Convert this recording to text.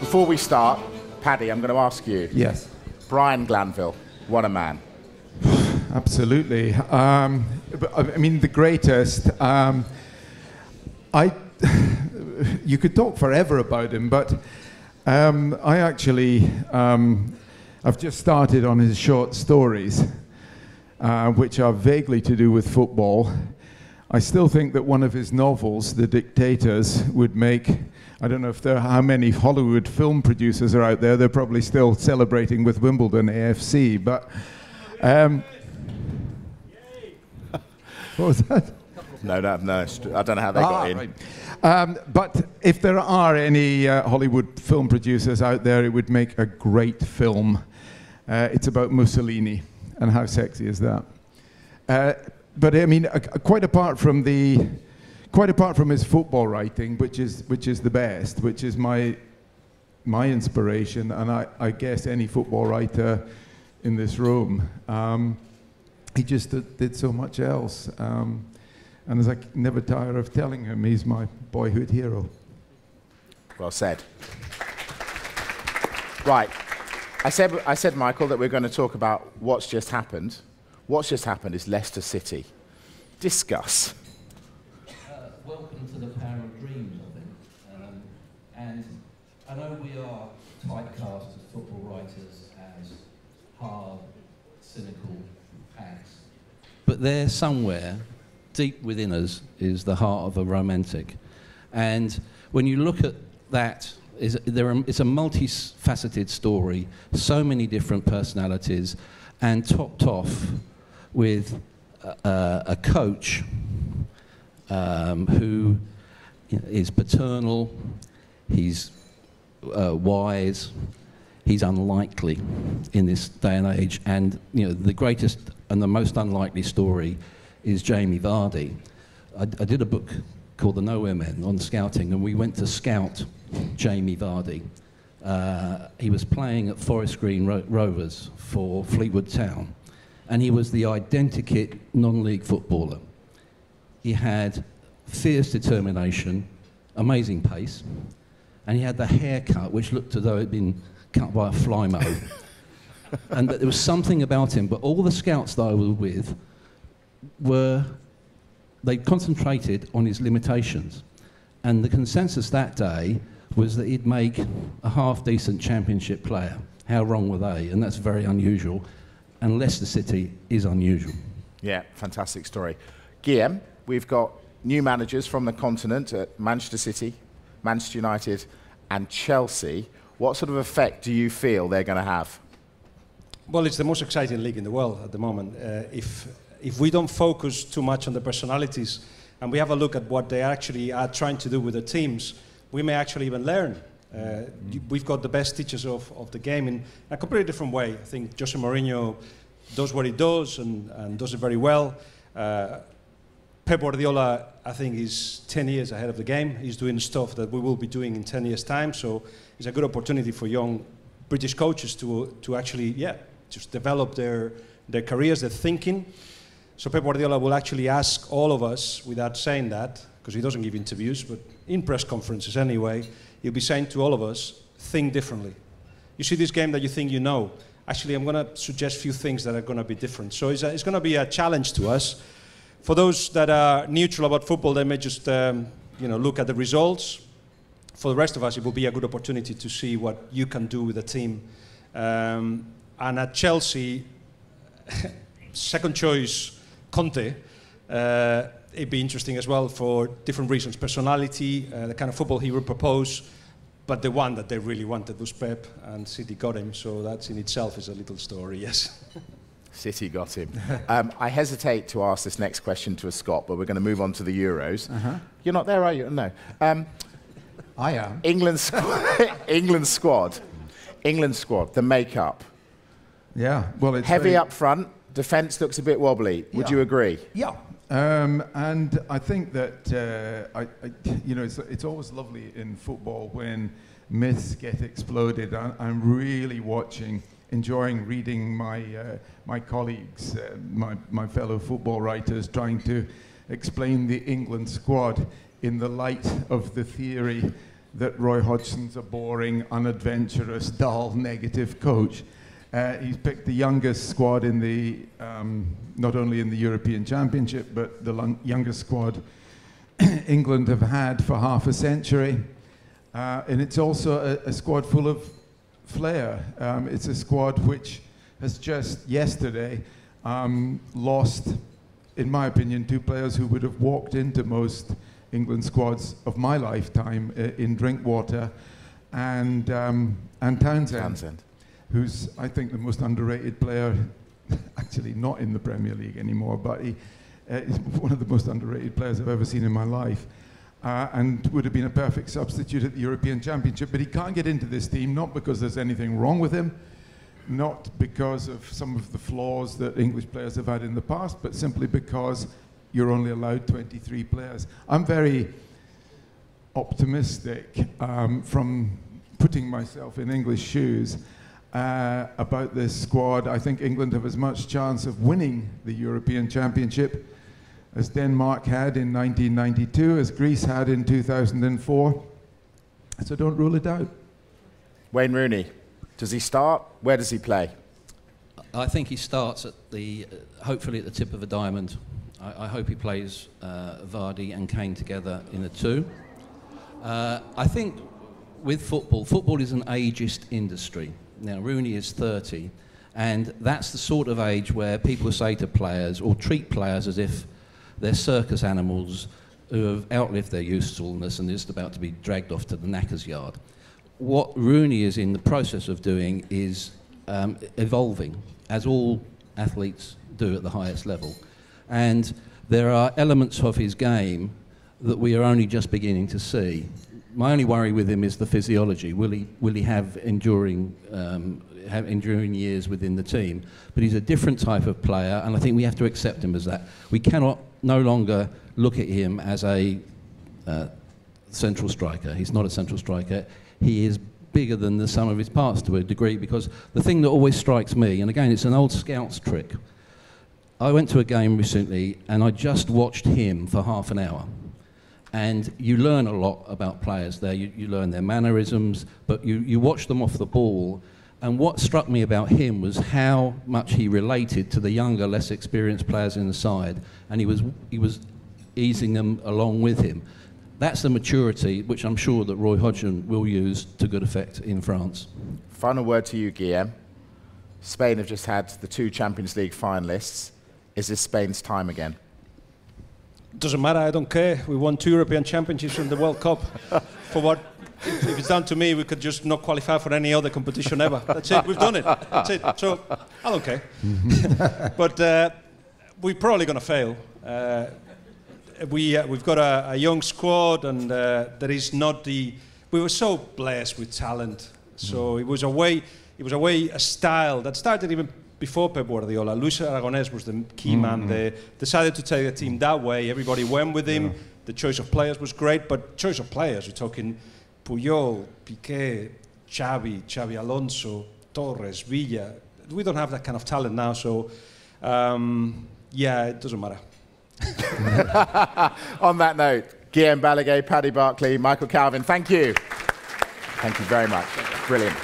Before we start, Paddy, I'm going to ask you. Yes. Brian Glanville, what a man. Absolutely. I mean, the greatest. You could talk forever about him, but I actually, I've just started on his short stories, which are vaguely to do with football. I still think that one of his novels, The Dictators, would make, I don't know if there are how many Hollywood film producers are out there, they're probably still celebrating with Wimbledon AFC, but what was that? No, I don't know how they got in. Right. But if there are any Hollywood film producers out there, it would make a great film. It's about Mussolini, and how sexy is that? But I mean, quite apart from his football writing, which is the best, which is my inspiration, and I guess any football writer in this room, he just did so much else. And as I never tire of telling him, he's my boyhood hero. Well said. Right. I said, Michael, that we're going to talk about what's just happened. What's just happened is Leicester City. Discuss. Welcome to the power of dreams, I think. And I know we are typecast as football writers as hard, cynical acts. But there somewhere, deep within us, is the heart of a romantic. And when you look at that, it's a multifaceted story, so many different personalities, and topped off with a coach who is paternal, he's wise, he's unlikely in this day and age, and the greatest and the most unlikely story is Jamie Vardy. I did a book called The Nowhere Men on scouting, and we went to scout Jamie Vardy. He was playing at Forest Green Rovers for Fleetwood Town, and he was the identikit non-league footballer. He had fierce determination, amazing pace, and he had the haircut which looked as though it had been cut by a fly mow. And there was something about him, but all the scouts that I was with they concentrated on his limitations. And the consensus that day was that he'd make a half-decent championship player. How wrong were they? And that's very unusual. And Leicester City is unusual. Yeah, fantastic story. Guillem, we've got new managers from the continent at Manchester City, Manchester United and Chelsea. What sort of effect do you feel they're going to have? Well, it's the most exciting league in the world at the moment. If we don't focus too much on the personalities and we have a look at what they actually are trying to do with the teams, we may actually even learn. We've got the best teachers of the game in a completely different way. I think Jose Mourinho does what he does and does it very well. Pep Guardiola, I think, is 10 years ahead of the game. He's doing stuff that we will be doing in 10 years' time. So it's a good opportunity for young British coaches to actually, just develop their careers, their thinking. So Pep Guardiola will actually ask all of us, without saying that, because he doesn't give interviews, but in press conferences anyway, he'll be saying to all of us, think differently. You see this game that you think you know. Actually, I'm going to suggest a few things that are going to be different. So it's going to be a challenge to us. For those that are neutral about football, they may just look at the results. For the rest of us, it will be a good opportunity to see what you can do with the team. And at Chelsea, second choice, Conte, it'd be interesting as well for different reasons. Personality, the kind of football he would propose, but the one that they really wanted was Pep, and City got him, so that in itself is a little story, yes. City got him. I hesitate to ask this next question to a Scot, but we're going to move on to the Euros. You're not there, are you? No. I am. England squad, the makeup. Yeah, well, it's heavy up front. Defence looks a bit wobbly. Would you agree? Yeah. And I think that it's always lovely in football when myths get exploded. I'm really enjoying reading my colleagues, my fellow football writers, trying to explain the England squad in the light of the theory that Roy Hodgson's a boring, unadventurous, dull, negative coach. He's picked the youngest squad in the, not only in the European Championship, but the youngest squad England have had for half a century. And it's also a squad full of flair. It's a squad which has just yesterday lost, in my opinion, 2 players who would have walked into most England squads of my lifetime in Drinkwater and Townsend, who's, I think, the most underrated player, actually not in the Premier League anymore, but he's one of the most underrated players I've ever seen in my life, and would have been a perfect substitute at the European Championship. But he can't get into this team, not because there's anything wrong with him, not because of some of the flaws that English players have had in the past, but simply because you're only allowed 23 players. I'm very optimistic from putting myself in English shoes about this squad. I think England have as much chance of winning the European Championship as Denmark had in 1992, as Greece had in 2004. So don't rule it out. Wayne Rooney, does he start? Where does he play? I think he starts at the, hopefully at the tip of a diamond. I hope he plays Vardy and Kane together in a 2. I think with football is an ageist industry. Now, Rooney is 30, and that's the sort of age where people say to players, or treat players as if they're circus animals who have outlived their usefulness and are just about to be dragged off to the knacker's yard. What Rooney is in the process of doing is evolving, as all athletes do at the highest level. And there are elements of his game that we are only just beginning to see. My only worry with him is the physiology. Will he have enduring years within the team? But he's a different type of player, and I think we have to accept him as that. We cannot no longer look at him as a central striker. He's not a central striker. He is bigger than the sum of his parts to a degree, because the thing that always strikes me, and again, it's an old scouts trick. I went to a game recently, and I just watched him for half an hour. And you learn a lot about players there. You learn their mannerisms, but you watch them off the ball. And what struck me about him was how much he related to the younger, less experienced players in the side, and he was easing them along with him. That's the maturity which I'm sure that Roy Hodgson will use to good effect in France. Final word to you, Guillem. Spain have just had the 2 Champions League finalists. Is this Spain's time again? Doesn't matter, I don't care. We won 2 European Championships and the World Cup. For what, if it's down to me, we could just not qualify for any other competition ever. That's it, we've done it. That's it. So, I don't care. But we're probably going to fail. We've got a young squad, and there is not the... We were so blessed with talent. So it was a style that started even before Pep Guardiola. Luis Aragonés was the key man. They decided to take the team that way. Everybody went with him. Yeah. The choice of players was great, but choice of players, you're talking Puyol, Piqué, Xavi Alonso, Torres, Villa. We don't have that kind of talent now, so yeah, it doesn't matter. On that note, Guillem Balague, Paddy Barclay, Michael Calvin, thank you. Thank you very much. Brilliant.